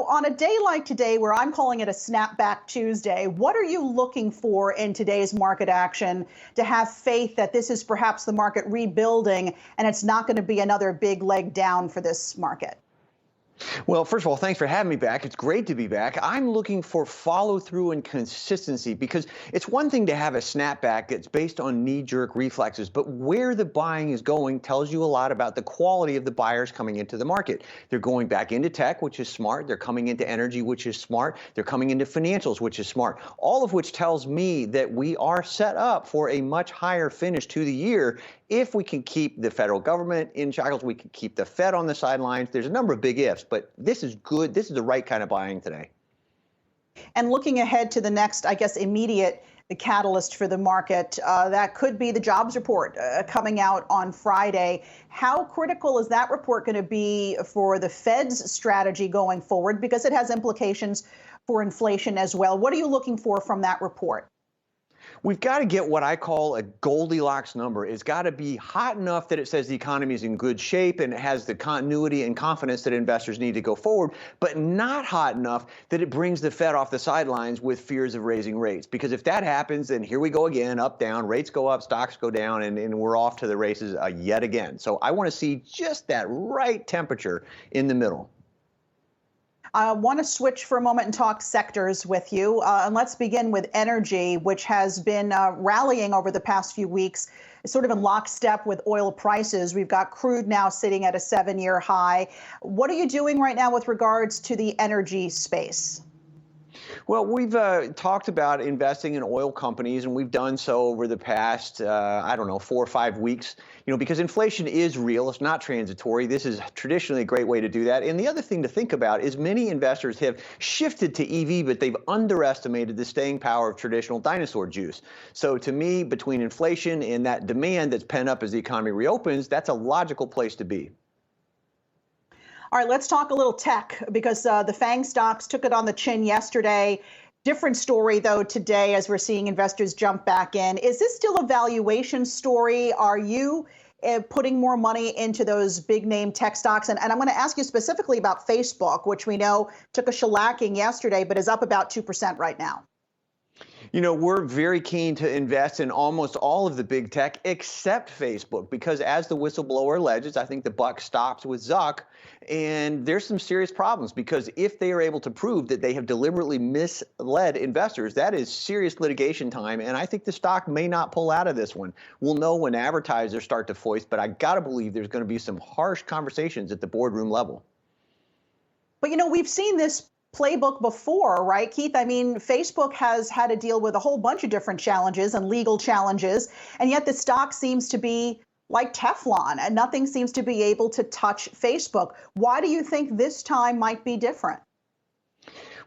on a day like today, where I'm calling it a snapback Tuesday, what are you looking for in today's market action to have faith that this is perhaps the market rebuilding and it's not going to be another big leg down for this market? Well, first of all, thanks for having me back. It's great to be back. I'm looking for follow through and consistency because it's one thing to have a snapback that's based on knee-jerk reflexes, but where the buying is going tells you a lot about the quality of the buyers coming into the market. They're going back into tech, which is smart. They're coming into energy, which is smart. They're coming into financials, which is smart. All of which tells me that we are set up for a much higher finish to the year if we can keep the federal government in shackles, we can keep the Fed on the sidelines. There's a number of big ifs, but this is good. This is the right kind of buying today. And looking ahead to the next, I guess, immediate catalyst for the market, that could be the jobs report coming out on Friday. How critical is that report going to be for the Fed's strategy going forward? Because it has implications for inflation as well. What are you looking for from that report? We've got to get what I call a Goldilocks number. It's got to be hot enough that it says the economy is in good shape and it has the continuity and confidence that investors need to go forward, but not hot enough that it brings the Fed off the sidelines with fears of raising rates. Because if that happens, then here we go again, up, down, rates go up, stocks go down, and we're off to the races yet again. So I want to see just that right temperature in the middle. I want to switch for a moment and talk sectors with you. And let's begin with energy, which has been rallying over the past few weeks, sort of in lockstep with oil prices. We've got crude now sitting at a 7-year high. What are you doing right now with regards to the energy space? Well, we've talked about investing in oil companies, and we've done so over the past, 4 or 5 weeks, because inflation is real. It's not transitory. This is traditionally a great way to do that. And the other thing to think about is many investors have shifted to EV, but they've underestimated the staying power of traditional dinosaur juice. So to me, between inflation and that demand that's pent up as the economy reopens, that's a logical place to be. All right, let's talk a little tech because the FANG stocks took it on the chin yesterday. Different story, though, today as we're seeing investors jump back in. Is this still a valuation story? Are you putting more money into those big name tech stocks? And I'm going to ask you specifically about Facebook, which we know took a shellacking yesterday, but is up about 2% right now. We're very keen to invest in almost all of the big tech except Facebook, because as the whistleblower alleges, I think the buck stops with Zuck. And there's some serious problems because if they are able to prove that they have deliberately misled investors, that is serious litigation time. And I think the stock may not pull out of this one. We'll know when advertisers start to foist, but I got to believe there's going to be some harsh conversations at the boardroom level. But, we've seen this playbook before, right, Keith? I mean, Facebook has had to deal with a whole bunch of different challenges and legal challenges, and yet the stock seems to be like Teflon, and nothing seems to be able to touch Facebook. Why do you think this time might be different?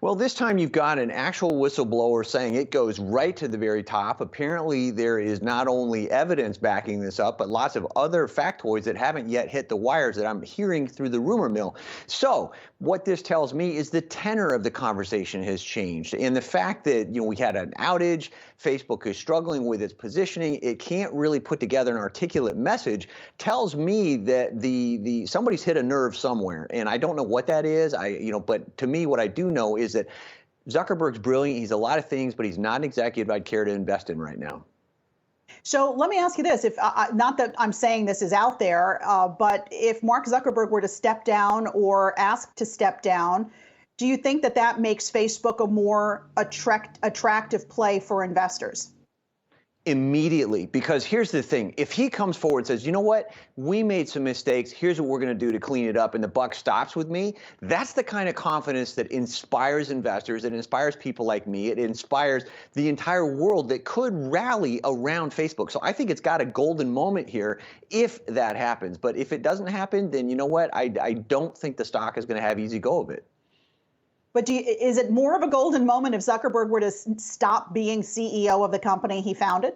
Well, this time you've got an actual whistleblower saying it goes right to the very top. Apparently, there is not only evidence backing this up, but lots of other factoids that haven't yet hit the wires that I'm hearing through the rumor mill. So what this tells me is the tenor of the conversation has changed. And the fact that, we had an outage, Facebook is struggling with its positioning, it can't really put together an articulate message, tells me that somebody's hit a nerve somewhere. And I don't know what that is. But to me, what I do know is that Zuckerberg's brilliant. He's a lot of things, but he's not an executive I'd care to invest in right now. So let me ask you this, if not that I'm saying this is out there, but if Mark Zuckerberg were to step down or asked to step down, do you think that that makes Facebook a more attractive play for investors? Immediately, because here's the thing. If he comes forward and says, you know what, we made some mistakes, here's what we're going to do to clean it up, and the buck stops with me, that's the kind of confidence that inspires investors, it inspires people like me, it inspires the entire world that could rally around Facebook. So I think it's got a golden moment here if that happens. But if it doesn't happen, then you know what, I don't think the stock is going to have easy go of it. But is it more of a golden moment if Zuckerberg were to stop being CEO of the company he founded?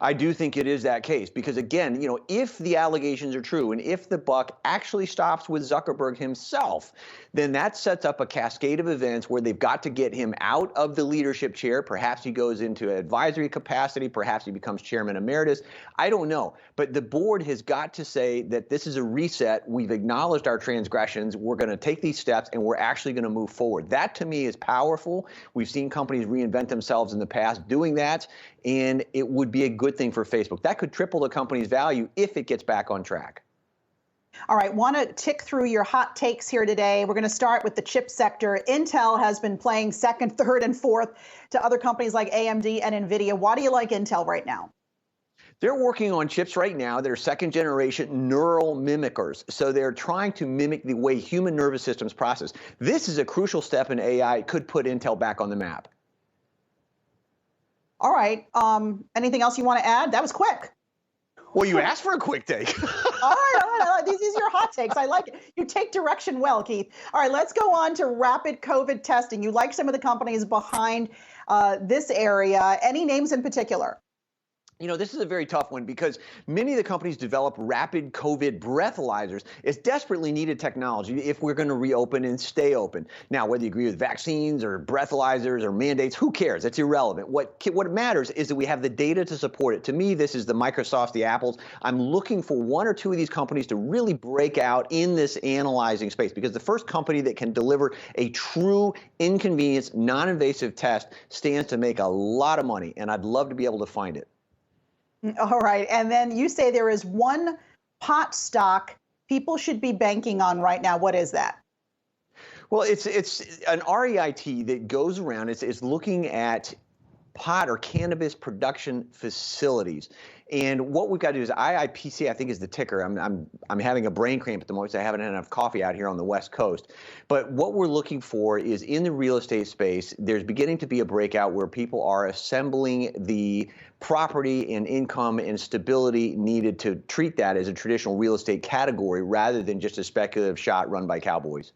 I do think it is that case because, again, if the allegations are true and if the buck actually stops with Zuckerberg himself, then that sets up a cascade of events where they've got to get him out of the leadership chair. Perhaps he goes into advisory capacity. Perhaps he becomes chairman emeritus. I don't know. But the board has got to say that this is a reset. We've acknowledged our transgressions. We're going to take these steps and we're actually going to move forward. That, to me, is powerful. We've seen companies reinvent themselves in the past doing that, and it would be a good thing for Facebook. That could triple the company's value if it gets back on track. All right, want to tick through your hot takes here today. We're going to start with the chip sector. Intel has been playing second, third, and fourth to other companies like AMD and NVIDIA. Why do you like Intel right now? They're working on chips right now that are second generation neural mimickers. So they're trying to mimic the way human nervous systems process. This is a crucial step in AI. It could put Intel back on the map. All right. Anything else you want to add? That was quick. Well, you asked for a quick take. All right. These are your hot takes. I like it. You take direction well, Keith. All right, let's go on to rapid COVID testing. You like some of the companies behind this area. Any names in particular? This is a very tough one because many of the companies develop rapid COVID breathalyzers. It's desperately needed technology if we're going to reopen and stay open. Now, whether you agree with vaccines or breathalyzers or mandates, who cares? It's irrelevant. What matters is that we have the data to support it. To me, this is the Microsofts, the Apples. I'm looking for one or two of these companies to really break out in this analyzing space because the first company that can deliver a true inconvenience, non-invasive test stands to make a lot of money, and I'd love to be able to find it. All right. And then you say there is one pot stock people should be banking on right now. What is that? Well, it's an REIT that goes around. It's looking at pot or cannabis production facilities. And what we've got to do is IIPC, I think, is the ticker. I'm having a brain cramp at the moment, so I haven't had enough coffee out here on the West Coast. But what we're looking for is in the real estate space, there's beginning to be a breakout where people are assembling the property and income and stability needed to treat that as a traditional real estate category rather than just a speculative shot run by cowboys.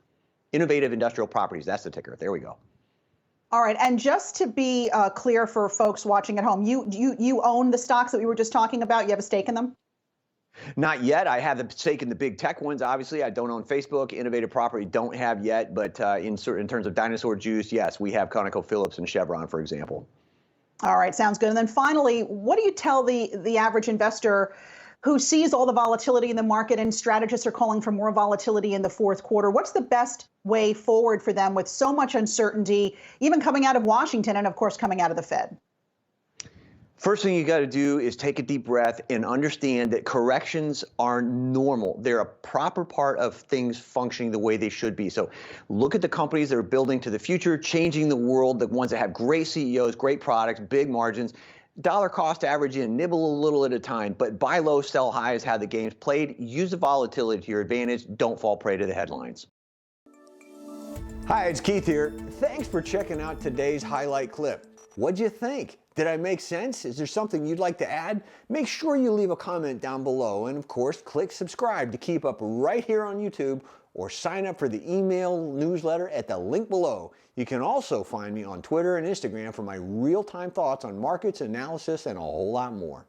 Innovative industrial properties, that's the ticker. There we go. All right, and just to be clear for folks watching at home, you own the stocks that we were just talking about? You have a stake in them? Not yet. I have a stake in the big tech ones. Obviously, I don't own Facebook. Innovative property don't have yet, but in terms of dinosaur juice, yes, we have ConocoPhillips and Chevron, for example. All right, sounds good. And then finally, what do you tell the average investor who sees all the volatility in the market and strategists are calling for more volatility in the fourth quarter? What's the best way forward for them with so much uncertainty, even coming out of Washington and, of course, coming out of the Fed? First thing you got to do is take a deep breath and understand that corrections are normal. They're a proper part of things functioning the way they should be. So look at the companies that are building to the future, changing the world, the ones that have great CEOs, great products, big margins. Dollar cost average in, nibble a little at a time, but buy low, sell high is how the game's played. Use the volatility to your advantage. Don't fall prey to the headlines. Hi, it's Keith here. Thanks for checking out today's highlight clip. What'd you think? Did I make sense? Is there something you'd like to add? Make sure you leave a comment down below, and of course, click subscribe to keep up right here on YouTube, or sign up for the email newsletter at the link below. You can also find me on Twitter and Instagram for my real-time thoughts on markets, analysis, and a whole lot more.